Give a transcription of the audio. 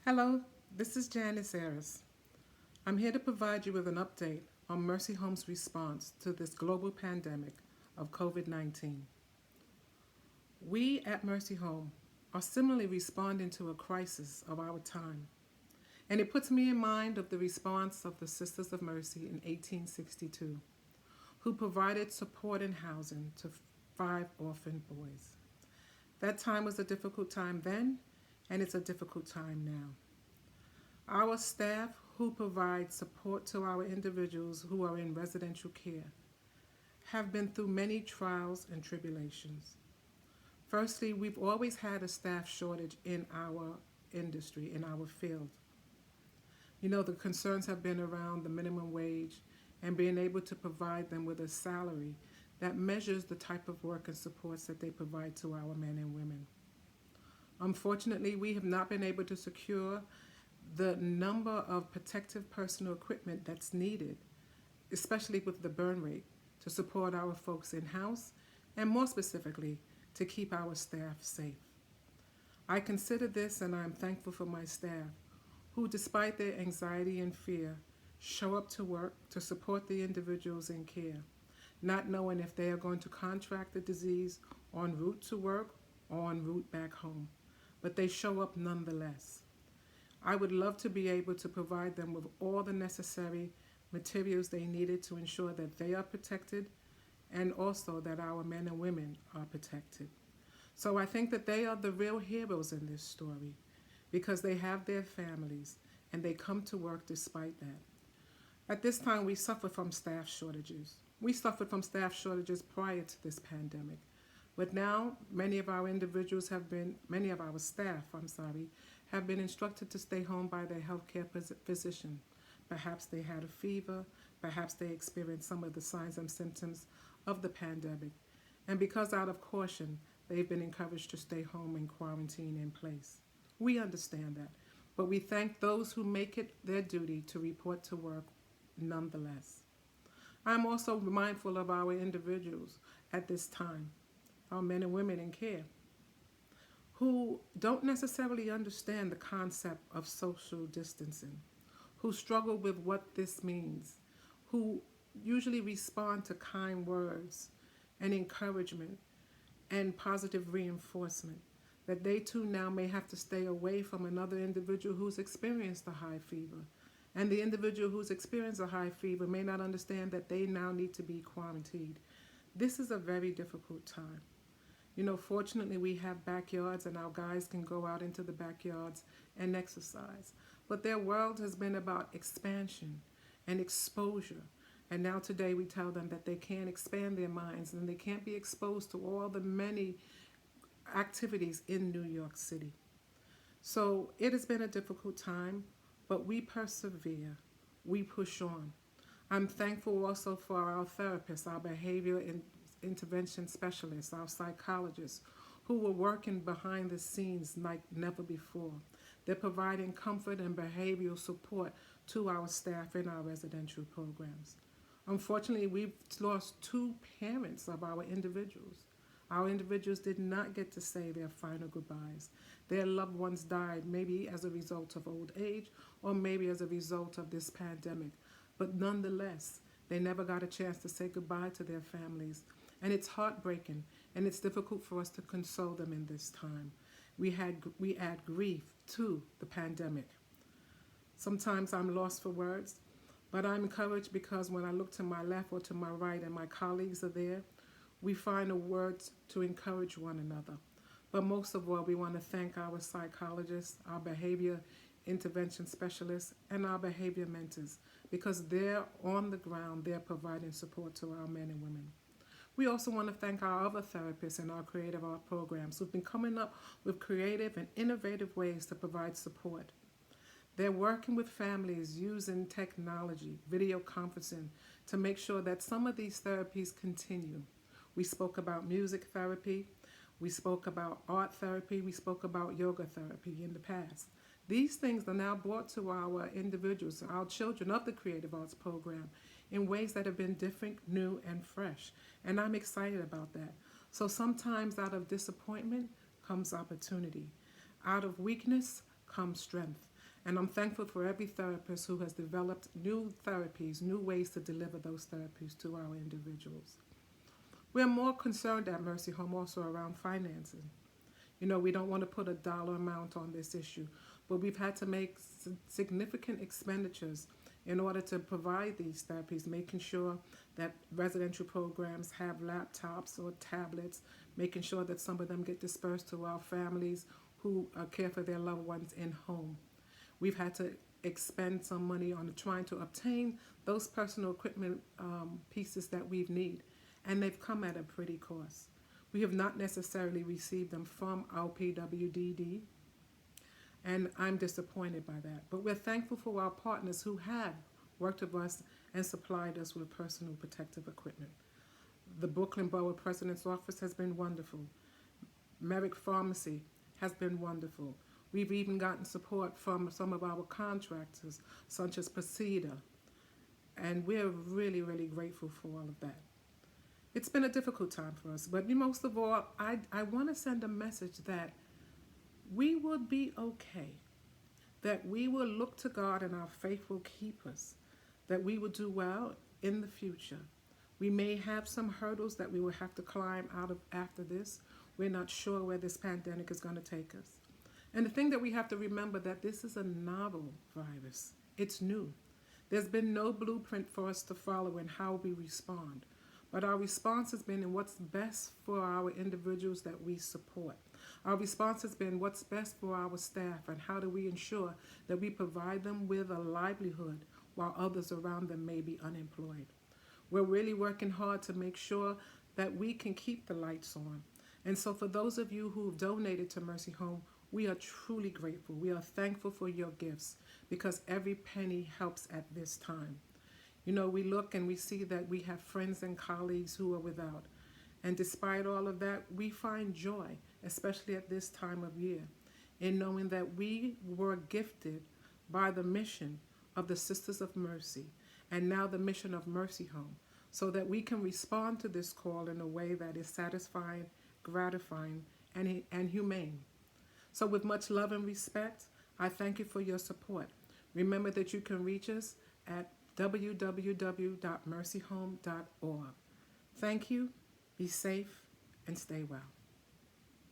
Hello, this is Janice Aris. I'm here to provide you with an update on Mercy Home's response to this global pandemic of COVID 19. We at Mercy Home are similarly responding to a crisis of our time, and it puts me in mind of the response of the Sisters of Mercy in 1862, who provided support and housing to five orphan boys. That time was a difficult time then, and it's a difficult time now. Our staff who provide support to our individuals who are in residential care have been through many trials and tribulations. Firstly, we've always had a staff shortage in our industry, in our field. The concerns have been around the minimum wage and being able to provide them with a salary that measures the type of work and supports that they provide to our men and women. Unfortunately, we have not been able to secure the number of protective personal equipment that's needed, especially with the burn rate, to support our folks in house and more specifically, to keep our staff safe. I consider this and I'm thankful for my staff who, despite their anxiety and fear, show up to work to support the individuals in care, not knowing if they are going to contract the disease en route to work or en route back home. But they show up nonetheless. I would love to be able to provide them with all the necessary materials they needed to ensure that they are protected and also that our men and women are protected. So I think that they are the real heroes in this story because they have their families and they come to work despite that. At this time, we suffer from staff shortages. We suffered from staff shortages prior to this pandemic. But now, many of our staff, have been instructed to stay home by their healthcare physician. Perhaps they had a fever, perhaps they experienced some of the signs and symptoms of the pandemic. And because out of caution, they've been encouraged to stay home and quarantine in place. We understand that, but we thank those who make it their duty to report to work nonetheless. I'm also mindful of our individuals at this time, our men and women in care, who don't necessarily understand the concept of social distancing, who struggle with what this means, who usually respond to kind words and encouragement and positive reinforcement, that they too now may have to stay away from another individual who's experienced a high fever. And the individual who's experienced a high fever may not understand that they now need to be quarantined. This is a very difficult time. Fortunately, we have backyards and our guys can go out into the backyards and exercise. But their world has been about expansion and exposure. And now today we tell them that they can't expand their minds and they can't be exposed to all the many activities in New York City. So it has been a difficult time, but we persevere. We push on. I'm thankful also for our therapists, our behavior intervention specialists, our psychologists, who were working behind the scenes like never before. They're providing comfort and behavioral support to our staff in our residential programs. Unfortunately, we've lost two parents of our individuals. Our individuals did not get to say their final goodbyes. Their loved ones died, maybe as a result of old age or maybe as a result of this pandemic. But nonetheless, they never got a chance to say goodbye to their families. And it's heartbreaking, and it's difficult for us to console them in this time. We add grief to the pandemic. Sometimes I'm lost for words, but I'm encouraged because when I look to my left or to my right and my colleagues are there, we find a words to encourage one another. But most of all, we want to thank our psychologists, our behavior intervention specialists, and our behavior mentors because they're on the ground, they're providing support to our men and women. We also want to thank our other therapists and our creative art programs who've been coming up with creative and innovative ways to provide support. They're working with families using technology, video conferencing, to make sure that some of these therapies continue. We spoke about music therapy, we spoke about art therapy, we spoke about yoga therapy in the past. These things are now brought to our individuals, our children of the Creative Arts Program in ways that have been different, new, and fresh. And I'm excited about that. So sometimes out of disappointment comes opportunity. Out of weakness comes strength. And I'm thankful for every therapist who has developed new therapies, new ways to deliver those therapies to our individuals. We're more concerned at Mercy Home also around financing. We don't want to put a dollar amount on this issue, but we've had to make significant expenditures in order to provide these therapies, making sure that residential programs have laptops or tablets, making sure that some of them get dispersed to our families who care for their loved ones in home. We've had to expend some money on trying to obtain those personal equipment pieces that we need, and they've come at a pretty cost. We have not necessarily received them from our PWDD, and I'm disappointed by that. But we're thankful for our partners who have worked with us and supplied us with personal protective equipment. The Brooklyn Borough President's Office has been wonderful. Merrick Pharmacy has been wonderful. We've even gotten support from some of our contractors, such as Pasita, and we're really, really grateful for all of that. It's been a difficult time for us, but most of all, I want to send a message that we will be okay, that we will look to God and our faith will keep us, that we will do well in the future. We may have some hurdles that we will have to climb out of after this. We're not sure where this pandemic is going to take us. And the thing that we have to remember that this is a novel virus. It's new. There's been no blueprint for us to follow in how we respond. But our response has been in what's best for our individuals that we support. Our response has been what's best for our staff and how do we ensure that we provide them with a livelihood while others around them may be unemployed. We're really working hard to make sure that we can keep the lights on. And so for those of you who've donated to Mercy Home, we are truly grateful. We are thankful for your gifts because every penny helps at this time. We look and we see that we have friends and colleagues who are without. And despite all of that, we find joy, especially at this time of year, in knowing that we were gifted by the mission of the Sisters of Mercy and now the mission of Mercy Home, so that we can respond to this call in a way that is satisfying, gratifying, and humane. So with much love and respect, I thank you for your support. Remember that you can reach us at www.mercyhome.org. Thank you, be safe, and stay well.